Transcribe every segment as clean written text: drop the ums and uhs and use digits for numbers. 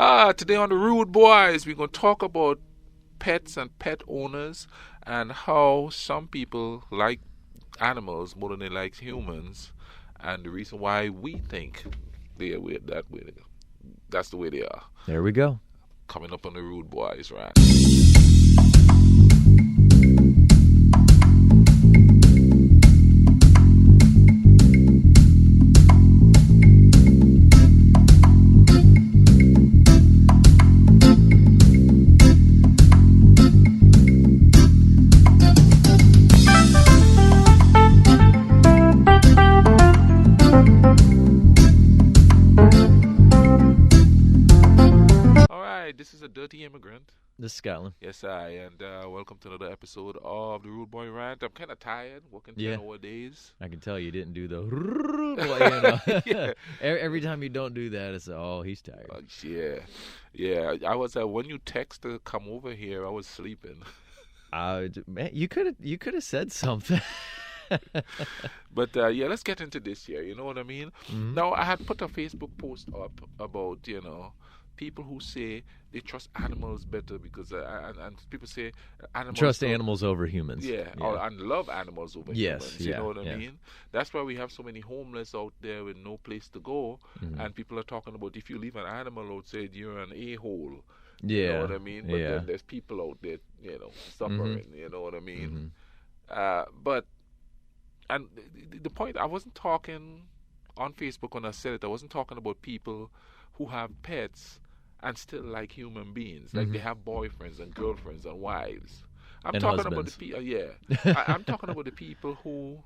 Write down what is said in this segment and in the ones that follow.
Today on the Rude Boys, we're going to talk about pets and pet owners and how some people like animals more than they like humans, and the reason why we think they are that way. That's the way they are. There we go. Coming up on the Rude Boys, right? All right, this is a dirty immigrant. This is Scotland. Yes, and welcome to another episode of the Rude Boy Rant. I'm kind of tired, working 10 Yeah. hour days. I can tell you didn't do the. Yeah. Every time you don't do that, it's he's tired. Yeah. I was when you text to come over here, I was sleeping. Man, you could have said something. But let's get into this here. You know what I mean? Mhm. Now, I had put a Facebook post up about people who say they trust animals better because and people say animals Trust don't- animals over humans. and love animals over Yes, humans. You yeah, know what I yeah. mean? That's why we have so many homeless out there with no place to go. Mhm. And people are talking about if you leave an animal outside, you're an a-hole. You Yeah. know what I mean? But Yeah. then there's people out there, suffering. You know what I mean? Mhm. And the point, I wasn't talking on Facebook when I said it. I wasn't talking about people who have pets and still like human beings, like Mhm. they have boyfriends and girlfriends and wives. I'm And talking husbands. about the people. I'm talking about the people who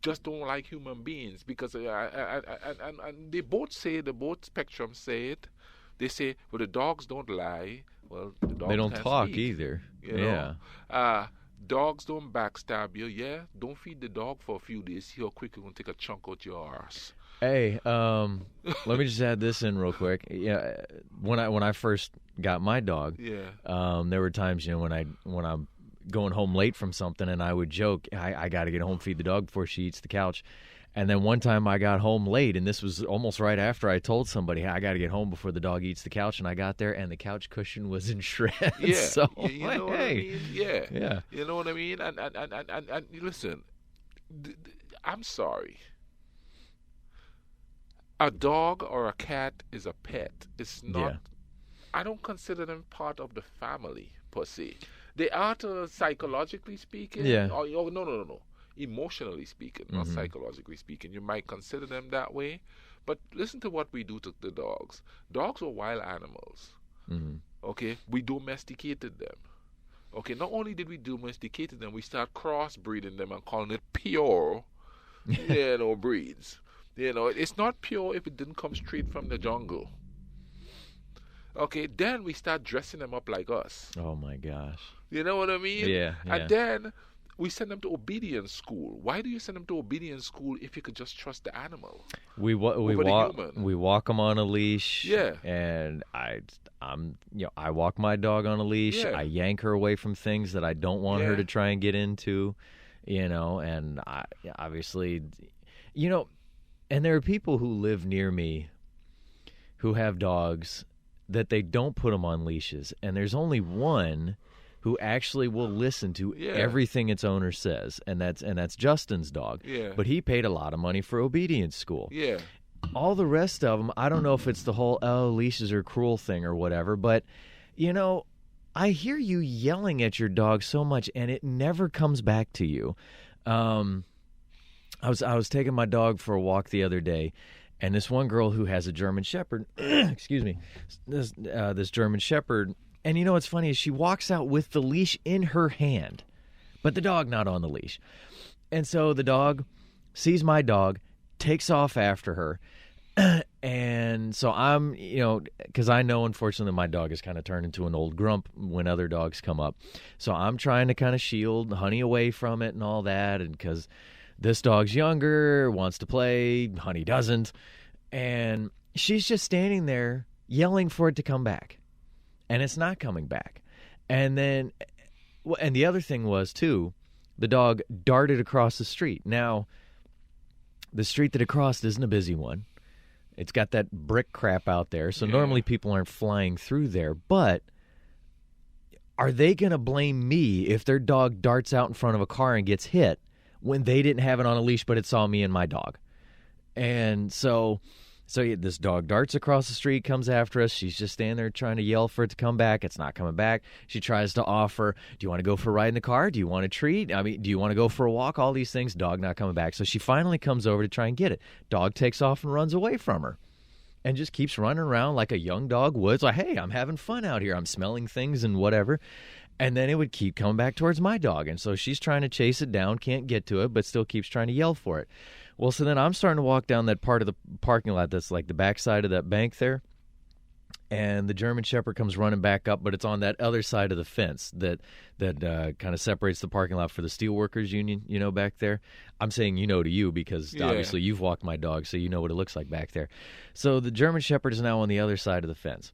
just don't like human beings because and they both say, the both spectrums say it. They say, well, the dogs don't lie. Well, the dogs They don't can't talk speak, either. you Yeah. know. Dogs don't backstab you. Yeah, don't feed the dog for a few days. See how quick you're gonna take a chunk out your arse. Hey, let me just add this in real quick. Yeah, when I first got my dog, Yeah. there were times when I'm going home late from something, and I would joke, I got to get home, feed the dog before she eats the couch. And then one time I got home late, and this was almost right after I told somebody, hey, I got to get home before the dog eats the couch. And I got there, and the couch cushion was in shreds. Yeah. So, you know what I mean? Yeah. Yeah. You know what I mean? And listen, I'm sorry. A dog or a cat is a pet. It's not. Yeah. I don't consider them part of the family per se. They are to psychologically speaking. Yeah. No. Emotionally speaking, not Mhm. psychologically speaking. You might consider them that way, but listen to what we do to the dogs. Dogs are wild animals. Hmm. Okay, we domesticated them. Okay, not only did we domesticate them, we start crossbreeding them and calling it pure, breeds. It's not pure if it didn't come straight from the jungle. Okay, then we start dressing them up like us. Oh, my gosh. You know what I mean? Yeah. And then we send them to obedience school. Why do you send them to obedience school if you could just trust the animal? We Over the human. walk them on a leash. Yeah. And I walk my dog on a leash. Yeah. I yank her away from things that I don't want her Yeah. to try and get into, and I obviously, and there are people who live near me who have dogs that they don't put them on leashes, and there's only one who actually will listen to Yeah. everything its owner says, and that's Justin's dog. Yeah. But he paid a lot of money for obedience school. Yeah. All the rest of them, I don't know if it's the whole leashes are cruel thing or whatever, but I hear you yelling at your dog so much, and it never comes back to you. I was taking my dog for a walk the other day, and this one girl who has a German Shepherd, excuse me, this German Shepherd, and what's funny is she walks out with the leash in her hand, but the dog not on the leash. And so the dog sees my dog, takes off after her, and so I'm, because I know, unfortunately, my dog has kind of turned into an old grump when other dogs come up. So I'm trying to kind of shield Honey away from it and all that, and because this dog's younger, wants to play, Honey doesn't, and she's just standing there yelling for it to come back, and it's not coming back. And then, and the other thing was, too, the dog darted across the street. Now, the street that it crossed isn't a busy one. It's got that brick crap out there, so Yeah. normally people aren't flying through there. But are they going to blame me if their dog darts out in front of a car and gets hit when they didn't have it on a leash, but it saw me and my dog? And so yeah, this dog darts across the street, comes after us. She's just standing there trying to yell for it to come back. It's not coming back. She tries to offer, do you want to go for a ride in the car? Do you want a treat? I mean, do you want to go for a walk? All these things, dog not coming back. So she finally comes over to try and get it. Dog takes off and runs away from her and just keeps running around like a young dog would. It's like, hey, I'm having fun out here. I'm smelling things and whatever. And then it would keep coming back towards my dog. And so she's trying to chase it down, can't get to it, but still keeps trying to yell for it. Well, so then I'm starting to walk down that part of the parking lot that's like the backside of that bank there. And the German Shepherd comes running back up, but it's on that other side of the fence that kind of separates the parking lot for the Steelworkers Union, back there. I'm saying to you because obviously you've walked my dog, so you know what it looks like back there. So the German Shepherd is now on the other side of the fence.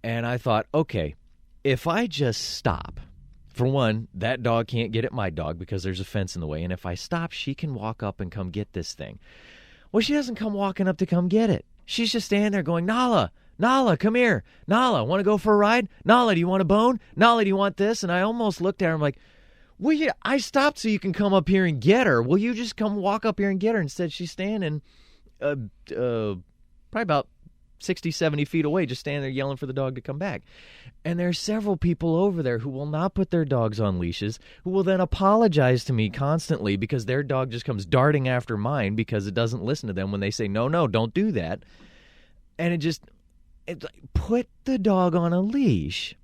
And I thought, okay, if I just stop, for one, that dog can't get at my dog because there's a fence in the way. And if I stop, she can walk up and come get this thing. Well, she doesn't come walking up to come get it. She's just standing there going, Nala, come here. Nala, want to go for a ride? Nala, do you want a bone? Nala, do you want this? And I almost looked at her. I'm like, I stopped so you can come up here and get her. Will you just come walk up here and get her? Instead, she's standing probably about 60, 70 feet away, just standing there yelling for the dog to come back. And there are several people over there who will not put their dogs on leashes, who will then apologize to me constantly because their dog just comes darting after mine because it doesn't listen to them when they say, no, don't do that. And it's like, put the dog on a leash.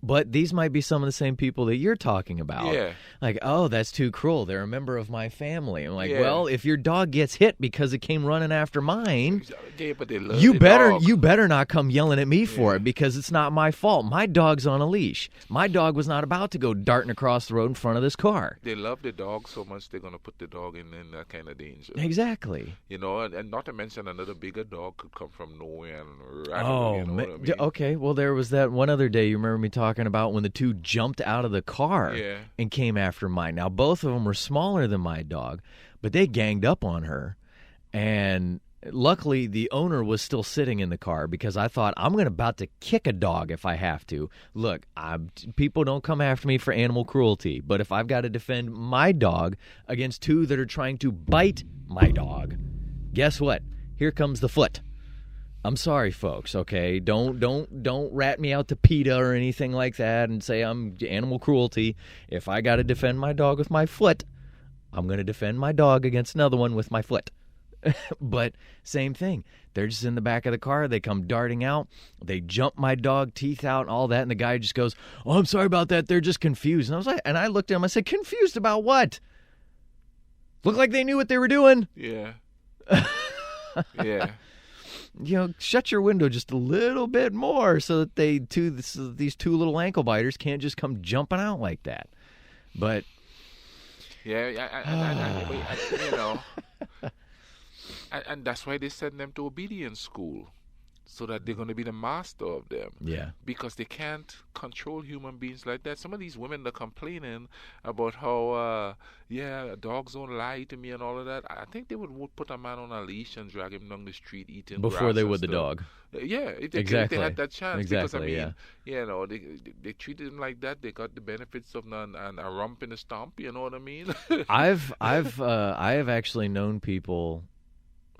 But these might be some of the same people that you're talking about. Yeah. Like, oh, that's too cruel. They're a member of my family. I'm like, well, if your dog gets hit because it came running after mine, Yeah, but they love you the better dog. not come yelling at me for it because it's not my fault. My dog's on a leash. My dog was not about to go darting across the road in front of this car. They love the dog so much they're going to put the dog in that kind of danger. Exactly. And not to mention another bigger dog could come from nowhere and Oh, what I mean? okay. Well, there was that one other day you remember me talking about when the two jumped out of the car and came after mine. Now, both of them were smaller than my dog, but they ganged up on her. And luckily, the owner was still sitting in the car because I thought, I'm about to kick a dog if I have to. Look, people don't come after me for animal cruelty, but if I've got to defend my dog against two that are trying to bite my dog, guess what? Here comes the foot. I'm sorry, folks, okay? Don't rat me out to PETA or anything like that and say I'm animal cruelty. If I got to defend my dog with my foot, I'm going to defend my dog against another one with my foot. But same thing. They're just in the back of the car. They come darting out. They jump my dog, teeth out and all that, and the guy just goes, oh, I'm sorry about that. They're just confused. And I looked at him. I said, confused about what? Looked like they knew what they were doing. Yeah. Yeah. Shut your window just a little bit more so that these two little ankle biters can't just come jumping out like that. But and that's why they send them to obedience school, so that they're going to be the master of them. Yeah. Because they can't control human beings like that. Some of these women are complaining about how, dogs don't lie to me and all of that. I think they would put a man on a leash and drag him down the street eating before grass they and would the stuff. dog. Yeah, if they had that chance. Exactly, because, they treated him like that. They got the benefits of a rump and a stomp, you know what I mean? I have actually known people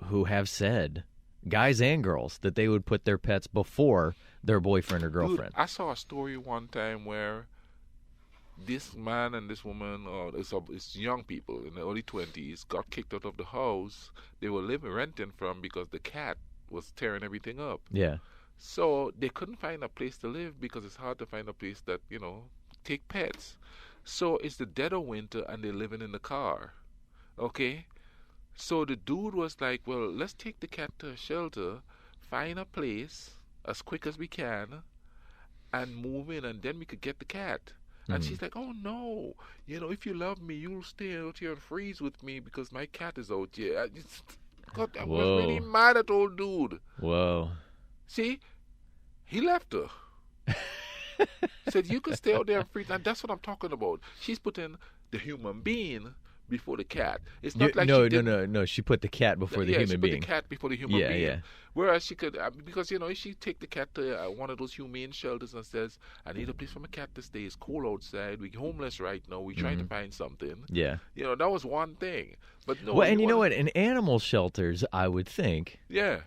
who have said, guys and girls, that they would put their pets before their boyfriend or girlfriend. Dude, I saw a story one time where this man and this woman, it's young people in the early 20s, got kicked out of the house they were renting from because the cat was tearing everything up. Yeah. So they couldn't find a place to live because it's hard to find a place that, take pets. So it's the dead of winter and they're living in the car. Okay? So the dude was like, well, let's take the cat to a shelter, find a place as quick as we can, and move in, and then we could get the cat. And she's like, oh, no. If you love me, you'll stay out here and freeze with me because my cat is out here. I was really mad at old dude. Whoa. See? He left her. Said, you can stay out there and freeze. And that's what I'm talking about. She's putting the human being before the cat. It's not like no, she didn't. no. She put the cat before the Yeah, human she put being. the cat before the human Yeah, being. yeah. Whereas she could, because if she take the cat to one of those humane shelters and says, "I need a place for my cat to stay. It's cold outside. We're homeless right now. We're trying to find something." Yeah. That was one thing. But no. Well, and you know what? In animal shelters, I would think. Yeah.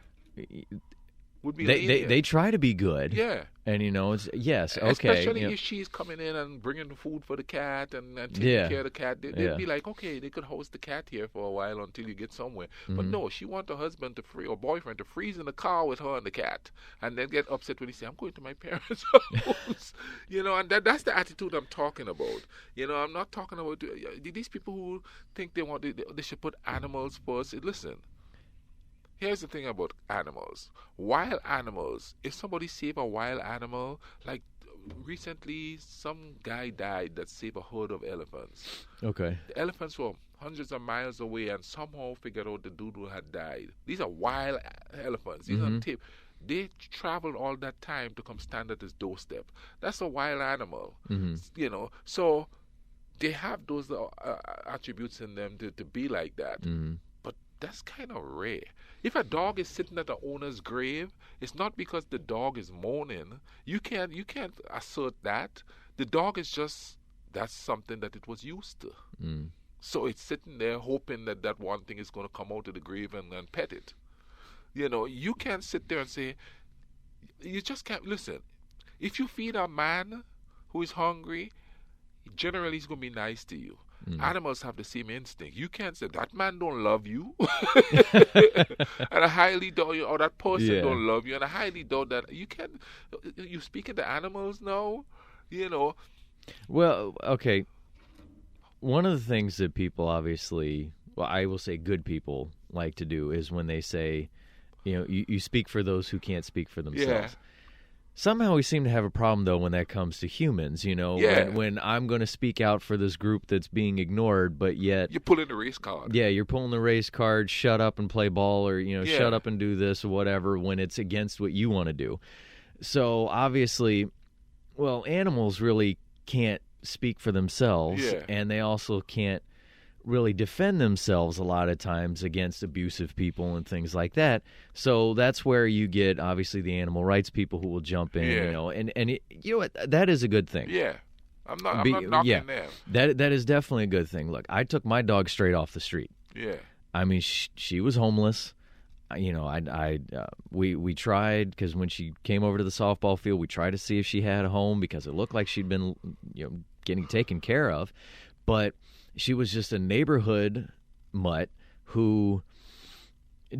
Would be they try to be good. Yeah. And it's yes, okay. Especially if she's coming in and bringing the food for the cat and taking care of the cat. They'd be like, okay, they could host the cat here for a while until you get somewhere. But no, she wants her husband or boyfriend to freeze in the car with her and the cat, and then get upset when he say, "I'm going to my parents' house." And that's the attitude I'm talking about. I'm not talking about these people who think they should put animals first. Listen. Here's the thing about animals. Wild animals, if somebody save a wild animal, like recently some guy died that saved a herd of elephants. Okay. The elephants were hundreds of miles away and somehow figured out the dude who had died. These are wild elephants. These are tape. They traveled all that time to come stand at his doorstep. That's a wild animal. So they have those attributes in them to be like that. But that's kind of rare. If a dog is sitting at the owner's grave, it's not because the dog is mourning. You can't assert that. The dog is just, that's something that it was used to. So it's sitting there hoping that one thing is going to come out of the grave and pet it. You can't sit there and say, you just can't. Listen, if you feed a man who is hungry, generally he's going to be nice to you. Animals have the same instinct. You can't say that man don't love you, and I highly doubt you, or that person don't love you, and I highly doubt that you can. You speaking to animals now, Well, okay. One of the things that people obviously, well, I will say good people like to do is when they say, you speak for those who can't speak for themselves. Yeah. Somehow we seem to have a problem, though, when that comes to humans, when I'm going to speak out for this group that's being ignored, but yet... You're pulling the race card. Yeah, you're pulling the race card, shut up and play ball, or, shut up and do this or whatever, when it's against what you want to do. So, obviously, well, animals really can't speak for themselves, and they also can't really defend themselves a lot of times against abusive people and things like that. So that's where you get obviously the animal rights people who will jump in, and you know what, that is a good thing. Yeah. I'm not knocking them. That is definitely a good thing. Look, I took my dog straight off the street. Yeah. I mean, she was homeless. We tried, because when she came over to the softball field, we tried to see if she had a home because it looked like she'd been getting taken care of, but she was just a neighborhood mutt who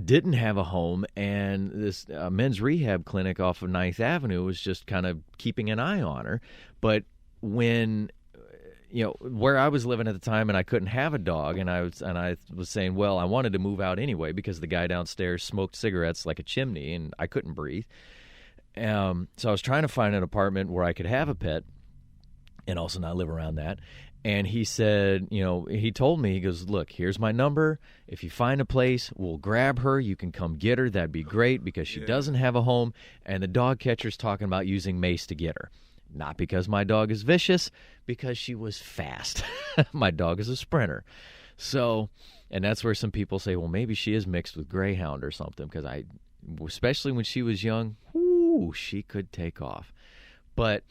didn't have a home, and this men's rehab clinic off of 9th Avenue was just kind of keeping an eye on her. But when, where I was living at the time and I couldn't have a dog, and I was saying, well, I wanted to move out anyway because the guy downstairs smoked cigarettes like a chimney and I couldn't breathe. So I was trying to find an apartment where I could have a pet and also not live around that. And he said, he told me, he goes, look, here's my number. If you find a place, we'll grab her. You can come get her. That'd be great because she doesn't have a home. And the dog catcher's talking about using mace to get her. Not because my dog is vicious, because she was fast. My dog is a sprinter. So, and that's where some people say, well, maybe she is mixed with greyhound or something, because especially when she was young, she could take off. But...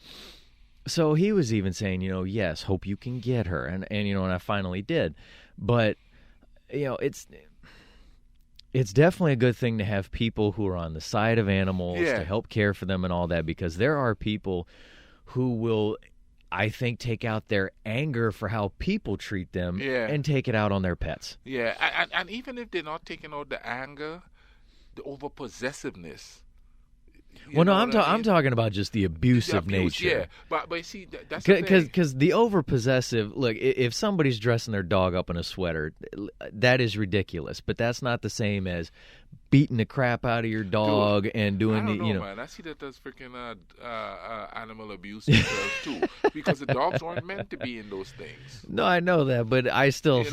so he was even saying, yes, hope you can get her. And I finally did. But, it's definitely a good thing to have people who are on the side of animals to help care for them and all that, because there are people who will, I think, take out their anger for how people treat them and take it out on their pets. Yeah, and even if they're not taking out the anger, the over-possessiveness. Well, no, I'm talking about just the abusive nature. Yeah, but see, that's the thing. Because the over-possessive, look, if somebody's dressing their dog up in a sweater, that is ridiculous. But that's not the same as beating the crap out of your dog and doing I don't know, man. I see that as freaking animal abuse too, because the dogs weren't meant to be in those things. No, I know that, but I still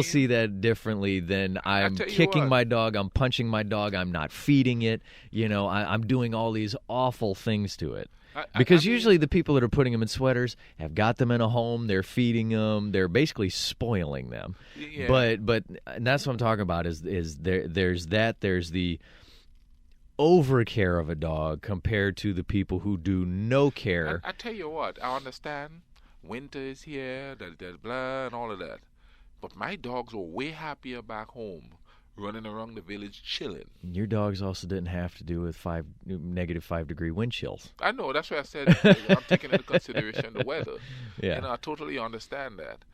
see that differently than I'm kicking my dog, I'm punching my dog, I'm not feeding it. I'm doing all the these awful things to it. I Because mean, usually the people that are putting them in sweaters have got them in a home, they're feeding them, they're basically spoiling them. yeah. But and that's what I'm talking about is there's the overcare of a dog compared to the people who do no care. I tell you what, I understand. Winter is here, there's blah, and all of that. But my dogs were way happier back home, running around the village chilling. Your dogs also didn't have to do with -5 degree wind chills. I know, that's why I said I'm taking into consideration the weather. Yeah. I totally understand that.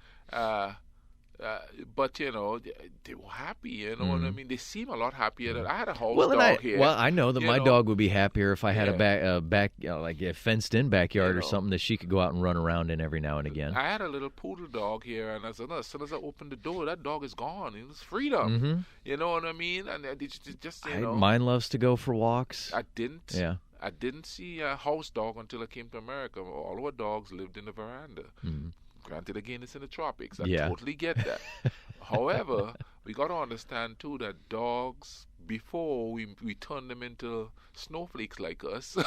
But, they were happy, you know what I mean? They seem a lot happier. I had a house dog here. Well, I know that my dog would be happier if I had Yeah. like a fenced-in backyard or know. something that she could go out and run around in every now and again. I had a little poodle dog here, and as soon as I opened the door, that dog is gone. It was freedom. Mm-hmm. You know what I mean? And it's just you know. Mine loves to go for walks. I didn't. Yeah. I didn't see a house dog until I came to America. All our dogs lived in the veranda. Mhm. Granted, again, it's in the tropics. I Yeah. totally get that. However, we got to understand too that dogs, before we turn them into snowflakes like us,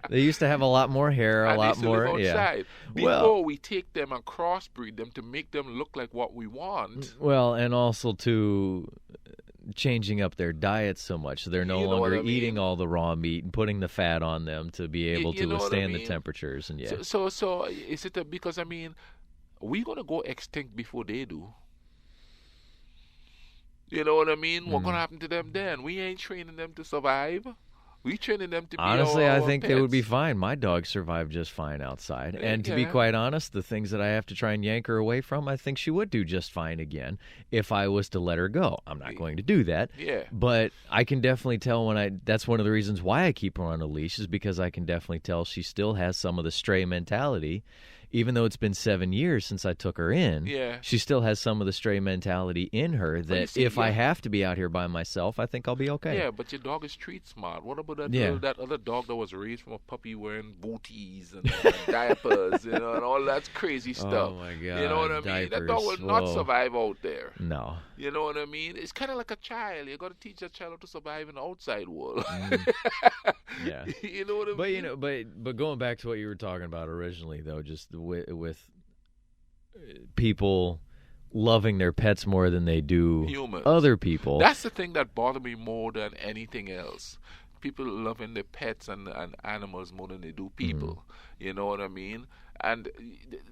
They used to have a lot more hair, a and they lot used to more. live Yeah. outside. Well- Before we take them and crossbreed them to make them look like what we want. Well, and also to changing up their diet so much, so they're no You know what longer I mean? eating all the raw meat and putting the fat on them to be able you to know what I withstand the mean? temperatures. And yeah, So is it because I mean, we're gonna go extinct before they do. You know what I mean? What's gonna happen to them then? We ain't training them to survive. We training them to be honestly, our I think they would be pets. fine. My dogs survive just fine outside. And to be Yeah. quite honest, the things that I have to try and yank her away from, I think she would do just fine again if I was to let her go. I'm not going to do that. Yeah. But I can definitely tell that's one of the reasons why I keep her on a leash, is because I can definitely tell she still has some of the stray mentality. Even though it's been 7 years since I took her in, Yeah. she still has some of the stray mentality in her that see, if I yeah. have to be out here by myself, I think I'll be okay. Yeah, but your dog is street smart. What about that Yeah. that other dog that was raised from a puppy wearing booties and diapers, and all that crazy stuff? Oh, my You know what I God, mean? That dog will diapers. not Whoa. survive out there. No. You know what I mean? It's kind of like a child. You got to teach a child how to survive in the outside world. Yeah. You know what I mean? But going back to what you were talking about originally, though, just with people loving their pets more than they do Humans. other people. That's the thing that bothers me more than anything else. People loving their pets and animals more than they do people. You know what I mean? And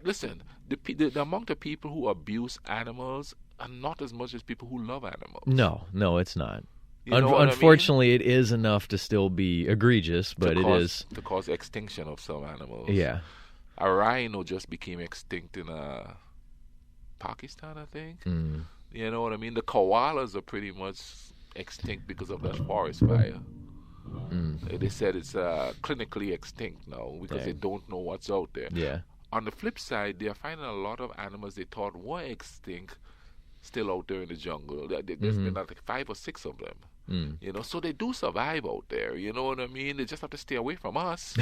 listen, the amount of people who abuse animals are not as much as people who love animals. No, it's not. You know what I mean? Unfortunately, it is enough to still be egregious, but it is. To cause extinction of some animals. Yeah. A rhino just became extinct in Pakistan, I think. Mm. You know what I mean? The koalas are pretty much extinct because of that forest fire. They said it's clinically extinct now because they don't know what's out there. Yeah. On the flip side, they are finding a lot of animals they thought were extinct still out there in the jungle. There's been like 5 or 6 of them. You know, so they do survive out there. You know what I mean? They just have to stay away from us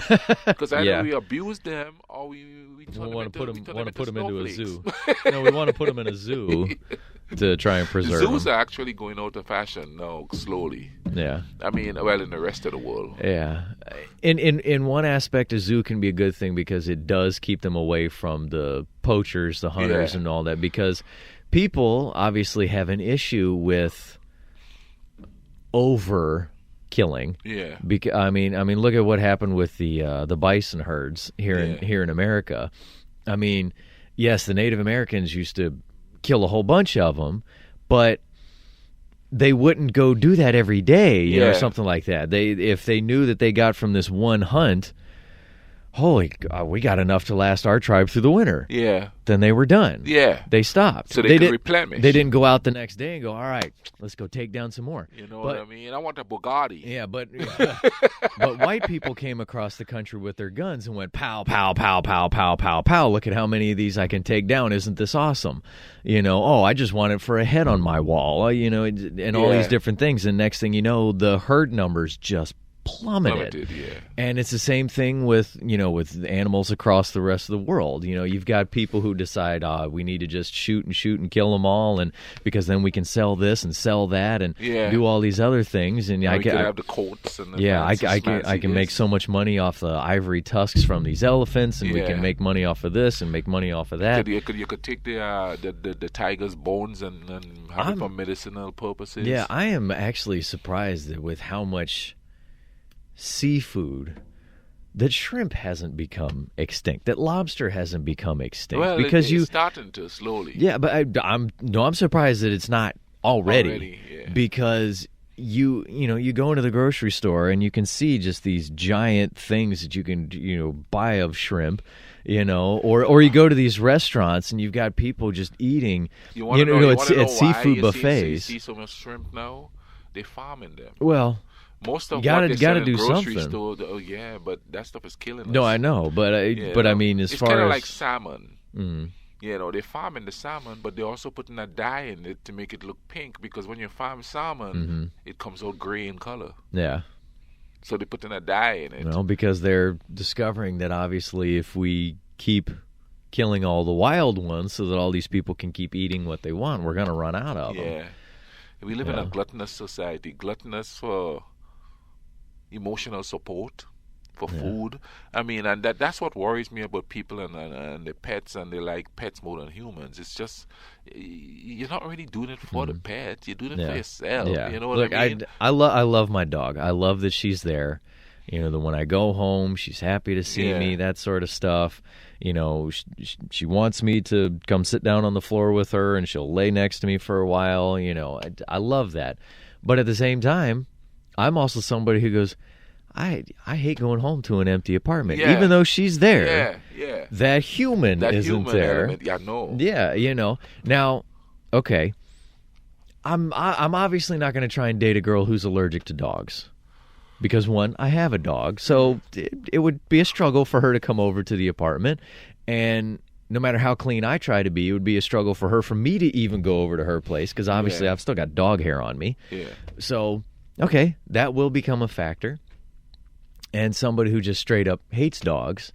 because either Yeah. we abuse them or we turn want to put them into a snowflakes. zoo. No, we want to put them in a zoo to try and preserve Zoos them. are actually going out of fashion now, slowly. Yeah. I mean, well, in the rest of the world. Yeah. In one aspect, a zoo can be a good thing because it does keep them away from the poachers, the hunters, Yeah. and all that. Because people obviously have an issue with over killing. Yeah. I mean, look at what happened with the bison herds here in America. I mean, yes, the Native Americans used to kill a whole bunch of them, but they wouldn't go do that every day, you know, or something like that. If they knew that they got from this one hunt, holy God, we got enough to last our tribe through the winter. Yeah. Then they were done. Yeah. They stopped. So they could didn't replenish. They didn't go out the next day and go, all right, let's go take down some more. You know what I mean? I want a Bugatti. Yeah, but white people came across the country with their guns and went pow, pow, pow, pow, pow, pow, pow. Look at how many of these I can take down. Isn't this awesome? You know, oh, I just want it for a head on my wall, you know, and all these different things. And next thing you know, the herd numbers just plummeted. Yeah. And it's the same thing with, with animals across the rest of the world. You've got people who decide, we need to just shoot and kill them all, and because then we can sell this and sell that and do all these other things. And we could have the coats and the I can make so much money off the ivory tusks from these elephants, and we can make money off of this and make money off of that. You could take the tiger's bones and have it for medicinal purposes. Yeah, I am actually surprised with how much seafood that shrimp hasn't become extinct, that lobster hasn't become extinct. Well, because it's starting to slowly. Yeah, but I'm surprised that it's not already yeah. Because you go into the grocery store and you can see just these giant things that you can buy of shrimp. Or you go to these restaurants and you've got people just eating. At seafood buffets. You see so much shrimp now. They're farming them. Well, most of gotta what they sell in do grocery something. store, but that stuff is killing us. No, I know, but I mean, as it's far kind of as like salmon. Mm. They're farming the salmon, but they're also putting a dye in it to make it look pink, because when you farm salmon, it comes out gray in color. Yeah. So they're putting a dye in it. Well, because they're discovering that obviously if we keep killing all the wild ones so that all these people can keep eating what they want, we're going to run out of them. Yeah. We live in a gluttonous society. Gluttonous for emotional support, for food. I mean, and that's what worries me about people and the pets, and they like pets more than humans. It's just, you're not really doing it for the pet. You're doing it for yourself. Yeah. You know what I mean? I love my dog. I love that she's there. That when I go home, she's happy to see me, that sort of stuff. She wants me to come sit down on the floor with her, and she'll lay next to me for a while. I love that. But at the same time, I'm also somebody who goes, I hate going home to an empty apartment, even though she's there. Yeah. That human isn't there. Element, yeah, no. Yeah, Now, okay, I'm obviously not going to try and date a girl who's allergic to dogs. Because, one, I have a dog, so it would be a struggle for her to come over to the apartment. And no matter how clean I try to be, it would be a struggle for me to even go over to her place, because obviously I've still got dog hair on me. Yeah. So, okay, that will become a factor. And somebody who just straight up hates dogs,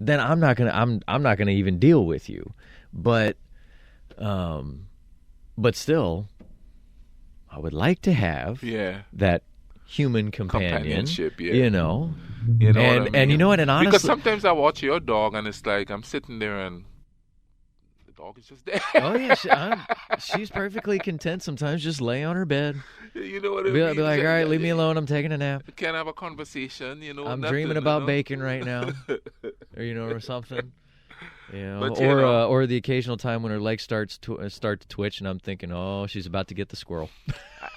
then I'm not gonna even deal with you. But still, I would like to have that human companionship, and what I mean? you know what, and honestly, because sometimes I watch your dog and it's like I'm sitting there and the dog is just there. Oh yeah, she's perfectly content sometimes just lay on her bed. You know what I mean? Be like, all right, leave me alone, I'm taking a nap. We can't have a conversation, I'm dreaming about bacon right now, or something. But, or the occasional time when her legs start to twitch, and I'm thinking, oh, she's about to get the squirrel.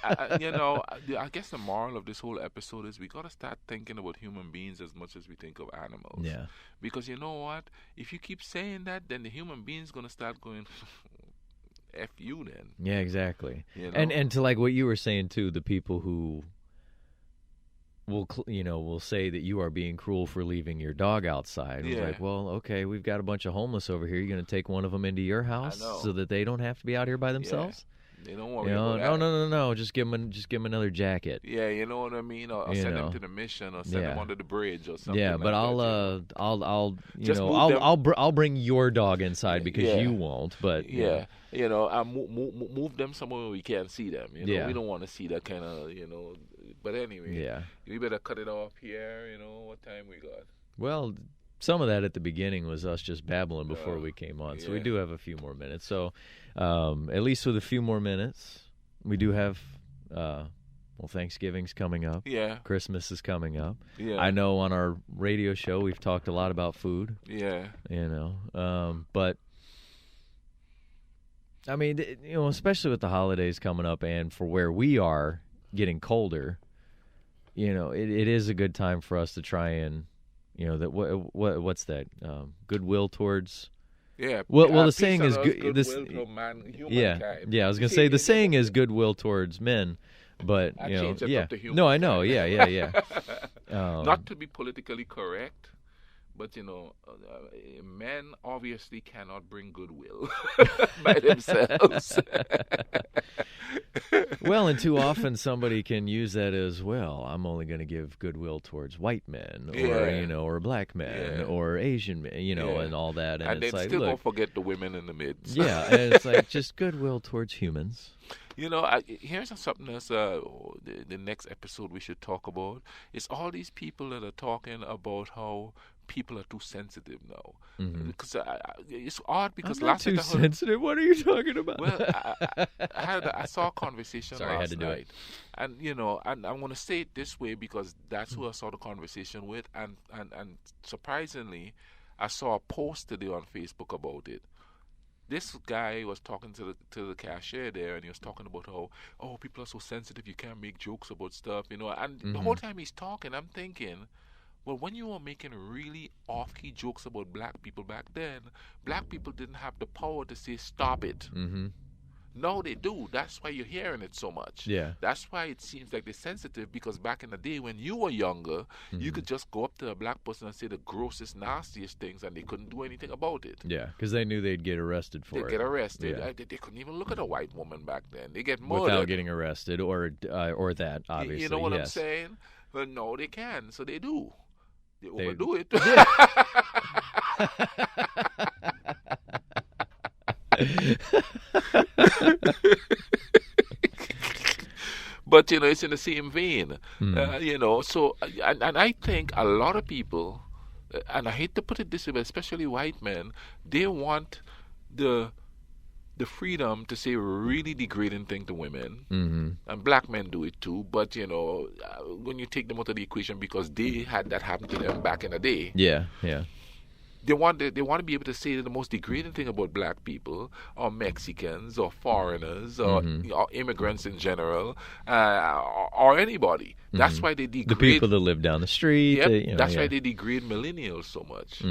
I guess the moral of this whole episode is we got to start thinking about human beings as much as we think of animals. Yeah. Because you know what? If you keep saying that, then the human being's going to start going, F you then. Yeah, exactly. And to like what you were saying too, the people who will say that you are being cruel for leaving your dog outside. It's like, well, okay, we've got a bunch of homeless over here. You're going to take one of them into your house so that they don't have to be out here by themselves? They don't worry about that. No. Just give them another jacket. Yeah, you know what I mean. Or send them to the mission, or send them under the bridge, or something. Yeah, but that, I'll bring your dog inside because you won't. But move them somewhere where we can't see them. We don't want to see that kind of But anyway, we better cut it off here. What time we got? Well, some of that at the beginning was us just babbling before we came on, so we do have a few more minutes. So at least with a few more minutes, we do have, Thanksgiving's coming up. Yeah. Christmas is coming up. Yeah. I know on our radio show we've talked a lot about food. Yeah. But I mean, especially with the holidays coming up and for where we are getting colder, it is a good time for us to try and, what's that? Goodwill towards. Yeah. Well, the saying is humankind. Yeah. I was gonna say the saying is goodwill towards men, but I changed it up to humankind. No, I know. Yeah. Not to be politically correct, But men obviously cannot bring goodwill by themselves. Well, and too often somebody can use that as well. I'm only going to give goodwill towards white men, or or black men, or Asian men, and all that. And it's then like, still look, don't forget the women in the midst. yeah, and it's like just goodwill towards humans. Here's something that's the next episode we should talk about. It's all these people that are talking about how people are too sensitive now. Because it's odd because I'm not too sensitive. What are you talking about? Well, I saw a conversation Sorry, I had to do night, it. and and I'm going to say it this way because that's who I saw the conversation with, and surprisingly, I saw a post today on Facebook about it. This guy was talking to the cashier there, and he was talking about how, people are so sensitive, you can't make jokes about stuff, And the whole time he's talking, I'm thinking, well, when you were making really off-key jokes about black people back then, black people didn't have the power to say stop it. Now they do. That's why you're hearing it so much. Yeah. That's why it seems like they're sensitive, because back in the day when you were younger, you could just go up to a black person and say the grossest, nastiest things, and they couldn't do anything about it. Yeah, because they knew they'd get arrested for it. They'd get arrested. Yeah. They couldn't even look at a white woman back then. They get murdered. Without getting arrested or that, obviously. You know what I'm yes. saying? Well, no, they can. So they do. They overdo it. But it's in the same vein. So and I think a lot of people, and I hate to put it this way, but especially white men, they want the freedom to say really degrading thing to women, and black men do it too. But when you take them out of the equation, because they had that happen to them back in the day, they want to be able to say the most degrading thing about black people, or Mexicans, or foreigners, or immigrants in general, or anybody. That's why they degrade the people that live down the street. Yep, that's why they degrade millennials so much.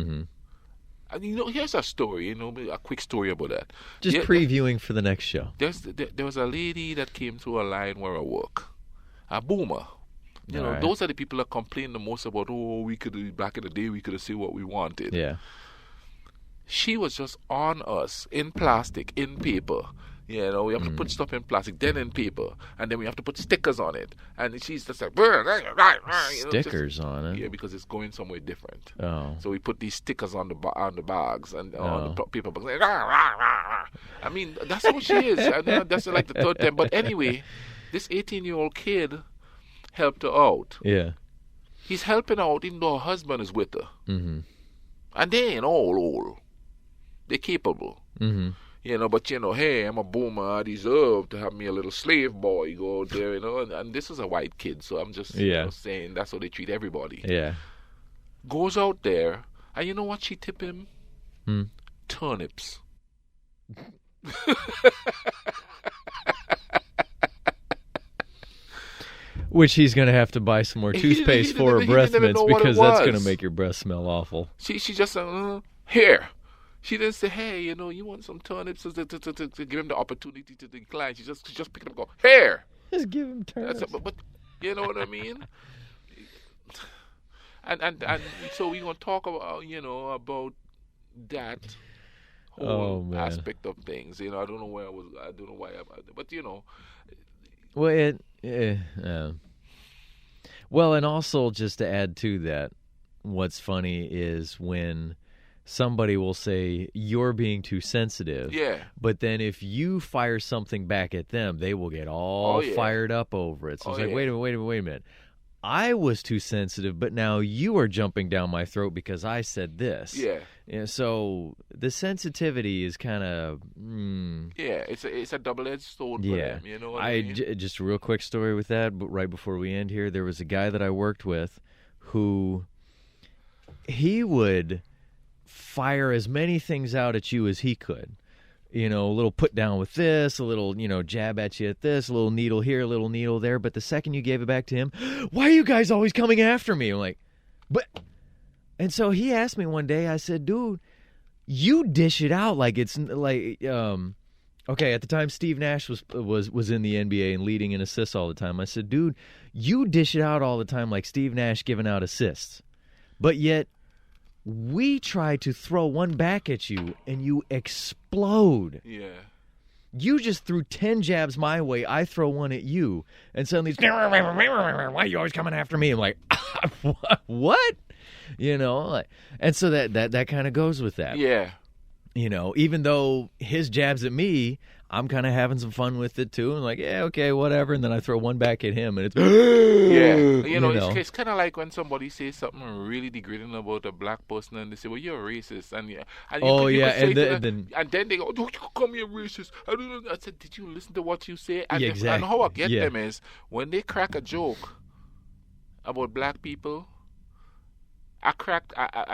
And here's a story, a quick story about that. Just previewing for the next show. There was a lady that came to a line where I work, a boomer. Those are the people that complain the most about, we could, back in the day, we could have said what we wanted. Yeah. She was just on us in plastic, in paper. We have to put stuff in plastic, then in paper, and then we have to put stickers on it. And she's just like, stickers on it? Yeah, because it's going somewhere different. Oh. So we put these stickers on the bags and on the paper bags. I mean, that's what she is. That's like the third time. But anyway, this 18-year-old kid helped her out. Yeah. He's helping out even though her husband is with her. And they ain't all old. They're capable. But hey, I'm a boomer. I deserve to have me a little slave boy go out there, And this is a white kid, so I'm just saying that's how they treat everybody. Yeah. Goes out there, and you know what she tip him? Turnips. Which he's going to have to buy some more toothpaste for breast mints, because that's going to make your breath smell awful. She just here. She didn't say, hey, you want some turnips to give him the opportunity to decline. She just picked it up and go, here. Just give him turnips. But you know what I mean? And so we're going to talk about, about that whole aspect of things. I don't know where I was. I don't know why. But Well, well, and also just to add to that, what's funny is when somebody will say you're being too sensitive. Yeah. But then if you fire something back at them, they will get all fired up over it. So it's like, wait a minute. I was too sensitive, but now you are jumping down my throat because I said this. Yeah. So the sensitivity is kind of... Yeah, it's a double-edged sword for them, you know what I mean? Just a real quick story with that, but right before we end here, there was a guy that I worked with who... He would fire as many things out at you as he could. A little put down with this, a little, jab at you at this, a little needle here, a little needle there. But the second you gave it back to him, why are you guys always coming after me? I'm like, but... And so he asked me one day, I said, dude, you dish it out like it's like, okay, at the time Steve Nash was in the NBA and leading in assists all the time. I said, dude, you dish it out all the time like Steve Nash giving out assists. But yet, We try to throw one back at you, and you explode. Yeah. You just threw 10 jabs my way. I throw one at you, and suddenly it's, why are you always coming after me? I'm like, what? You know, like, and so that kind of goes with that. Yeah. You know, even though his jabs at me, I'm kind of having some fun with it too. And like, yeah, okay, whatever. And then I throw one back at him, and it's yeah. You know, it's kind of like when somebody says something really degrading about a black person, and they say, "Well, you're racist," and you and then they go, "Don't you call me a racist?" I said, "Did you listen to what you say?" And, exactly. And how I get them is when they crack a joke about black people. I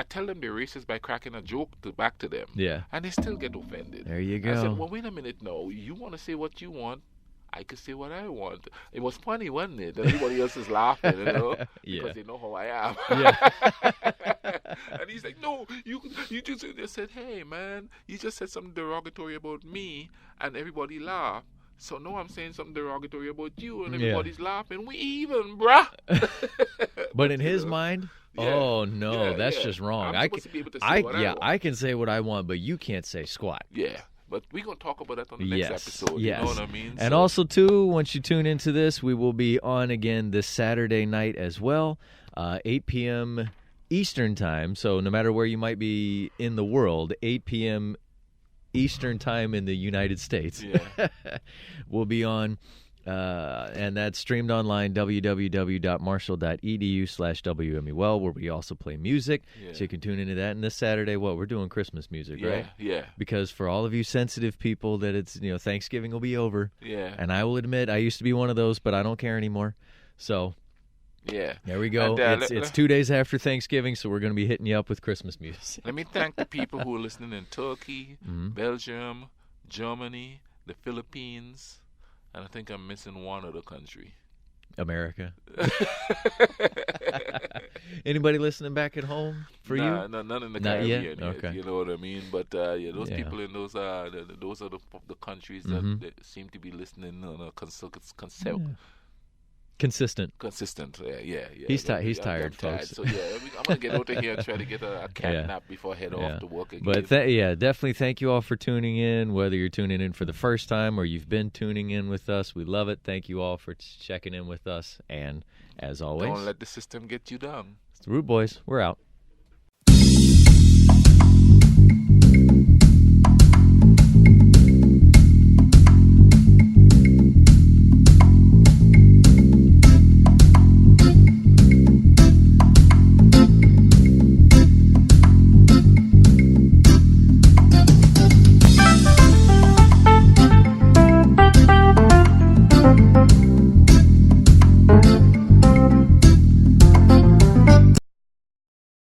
tell them they're racist by cracking a joke back to them. Yeah. And they still get offended. There you go. I said, well, wait a minute now. You want to say what you want. I could say what I want. It was funny, wasn't it? Everybody else is laughing, you know? Yeah. Because they know how I am. Yeah. And he's like, no, you just said, hey, man, you just said something derogatory about me, and everybody laughed. So now I'm saying something derogatory about you, and everybody's laughing. We even, bruh. But in his mind... Yeah. Oh no, that's just wrong. I'm supposed to be able to say what I want. I can say what I want, but you can't say squat. Yeah, but we're gonna talk about that on the next episode. Yes. You know what I mean? And also too, once you tune into this, we will be on again this Saturday night as well, 8 p.m. Eastern time. So no matter where you might be in the world, 8 p.m. Eastern time in the United States. Yeah. We'll be on. And that's streamed online, www.marshall.edu/WMUL, where we also play music. So you can tune into that. And this Saturday, we're doing Christmas music, right? Yeah. Because for all of you sensitive people that it's, Thanksgiving will be over. Yeah. And I will admit, I used to be one of those, but I don't care anymore. So yeah, there we go. And, it's 2 days after Thanksgiving, so we're going to be hitting you up with Christmas music. Let me thank the people who are listening in Turkey, Belgium, Germany, the Philippines. And I think I'm missing one other country. America. Anybody listening back at home for you? No, none in the Caribbean yet? yet. Okay. You know what I mean? But those people in those are the countries that seem to be listening on a consistent. Yeah. He's tired, folks. So I'm gonna get out of here and try to get a cat nap before I head off to work again. But definitely thank you all for tuning in. Whether you're tuning in for the first time or you've been tuning in with us, we love it. Thank you all for checking in with us. And as always, don't let the system get you down. It's the Rude Boys. We're out.